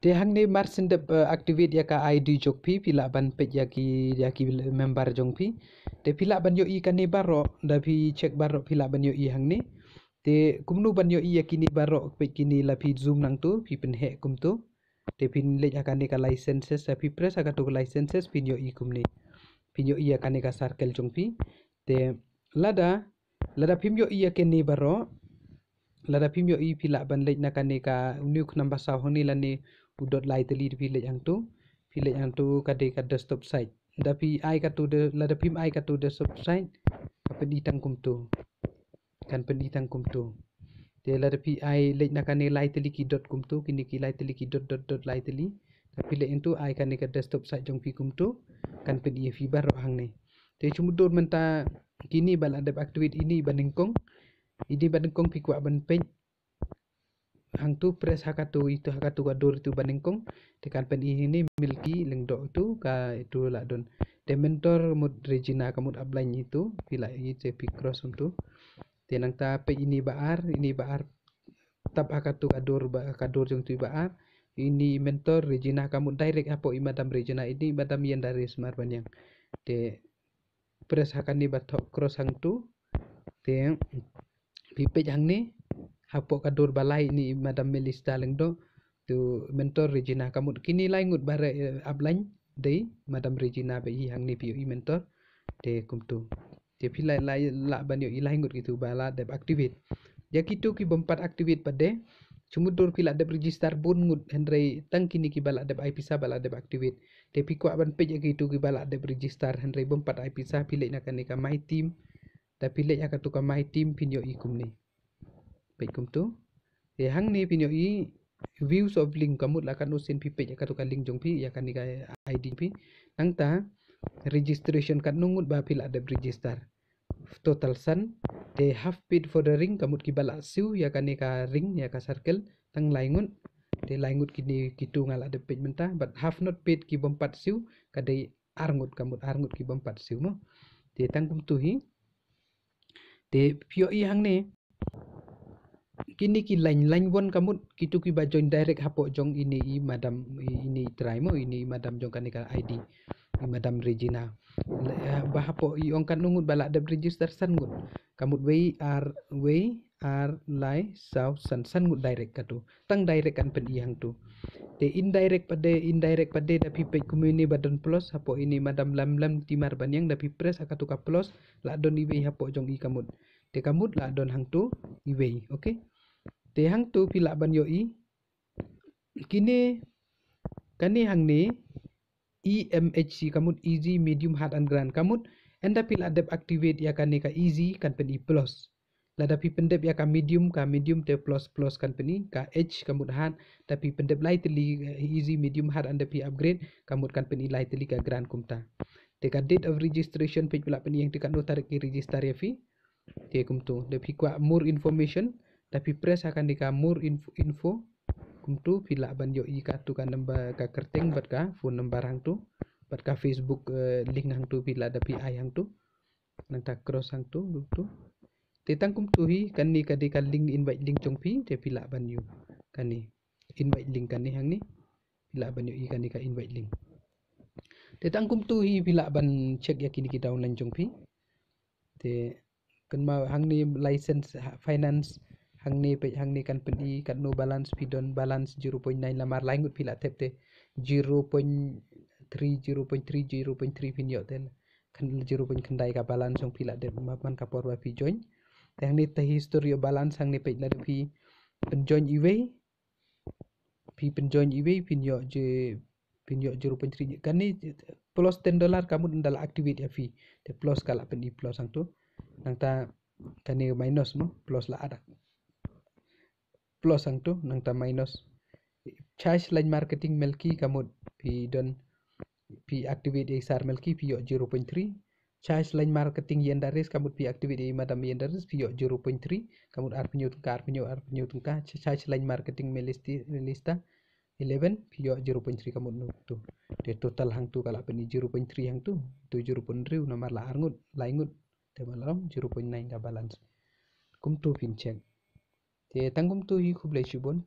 Te hang ne mar sendep activate ya ka ID jok pi pila ban pet ya ki member jong pi. Te pila ban yo i kan ne baro da pi check baro pila ban yo i hang ne. Te kumnu ban yo i ya kini baro pet kini la pi zoom nang tu pi pen he kum tu. Te pin le akan ne ka licenses pi press akan tu licenses pin yo i kum ne. Pin yo i akan ne ka circle jong pi. Te lada pim yo i ya ken ne baro. Lada pim yo i pila ban le na kan ne ka nuk namba saw hang ni la ne udot lai teli di village hang tu kade ka desktop site tapi ai ka tu de lada pim ai ka tu desktop site ka peditang kum tu kan peditang kum tu te lada pi ai le na kane lai teli ki dot kum tu kini ki lai teli ki dot lai teli tapi le entu ai kane ka desktop site jong pi kum tu kan pedi fi baro hang ne te chumudur menta kini bal adap activate ini banengkong pi kwa ban pen hang tu press hakatu itu hakatu gadur itu banengkong tekan pen ini milki lengdo itu ka itu la don de mentor mud regina kamut ablain itu pila i cepi cross untuk tenang ta pe ini baar tab hakatu gadur jong tu baar ini mentor regina kamut direct apo i madam regina ini madam yang dari smart banyang de press hakani batok cross hang tu te pipe hang ni hapo kadur balai ni madam Melista lengdo tu mentor Regina kamut kini laingut bare ablain dei madam Regina be hi hang ni piu i mentor te kumtu te pilai la banyo i laingut gitu bala deb activate ya kitu ki bompat activate pade cumudur pila deb register bun ngut henrei tang kini ki bala deb IP sa bala deb activate te pi kwa ban page gitu ki bala deb register henrei bompat IP sa pilai nakan ni ka my team ta pilai ya ka tu ka my team pinyo i kumni kum tu e hang ni pinyo i views of link kamut la kan usin pi page ka tu ka link jong pi ya kan ni ka ID pi nang ta registration kan nungut ba pila ada register total san te half paid for the ring kamut ki bala siu ya kan ni ka ring ya ka circle tang laingut te laingut kini kitu ngala de page menta but half not paid ki bompat siu kadai arngut ki bompat siu mo te tang kum tu hi te pio i hang ni kini ki lain won kamut kitu ki ba join direct hapo jong ini i madam ini try mo ini madam jong kan ka ID i madam Regina ba hapo i ong kan nungut bala de register san ngut kamut way ar lai sau san ngut direct katu tang direct kan pen i hang tu te indirect pade da pi page community badan plus hapo ini madam lam timar banyang da pi press akatu ka plus la don i way hapo jong i kamut te kamut la don hang tu i way okay te hang tu pila ban yo i kini kani hang ni EMHC kamut easy medium hard and grand kamut enda pila dep activate ya kani ka easy kan pen i plus lada pi pendep ya ka medium te plus kan pen i ka H kamut hard tapi pendep lightly easy medium hard and pi upgrade kamut kan pen i lightly ka grand kumta te ka date of registration page pila pen i yang te kan no tarik ki register ya fi te kumtu de pi kwa more information tapi press akan di more info kumtu pila ban yo i ka tu kan number ka kerteng bat ka phone number hang tu bat ka Facebook link hang tu pila da pi ai hang tu nang ta cross hang tu te tang kumtu hi kan ni ka de ka link invite link jong pi te pila ban yo kan ni invite link kan ni hang ni pila ban yo i kan ni ka invite link te tang kumtu hi pila ban check ya kini ki downline jong pi te kan ma hang ni license finance hang ni kan pen i kan no balance pidon balance 0.9 lamar laingut pila tepte 0.3 pin yo tel kan 0. Kendai ka balance song pila de man ka porwa pi join hang ni te history balance hang ni pe la pi pen join iway pin yo 0.3 kan ni plus $10 kamu ndala activate ya fee te plus kala pen i plus hang tu nang ta kan ni minus mo plus la ada plus hang tu nang ta minus charge line marketing melki kamut pi don pi activate sar melki pi yo 0.3 charge line marketing yendaris kamut pi activate madam yendaris pi yo 0.3 kamut ar penyu tungka charge line marketing melista 11 pi yo 0.3 kamut nu tu de total hang tu kala pen 0.3 hang tu 0.3 nomor la arngut laingut te malam 0.9 ka balance kum tu pin check te tangkum tu hi khublai shibon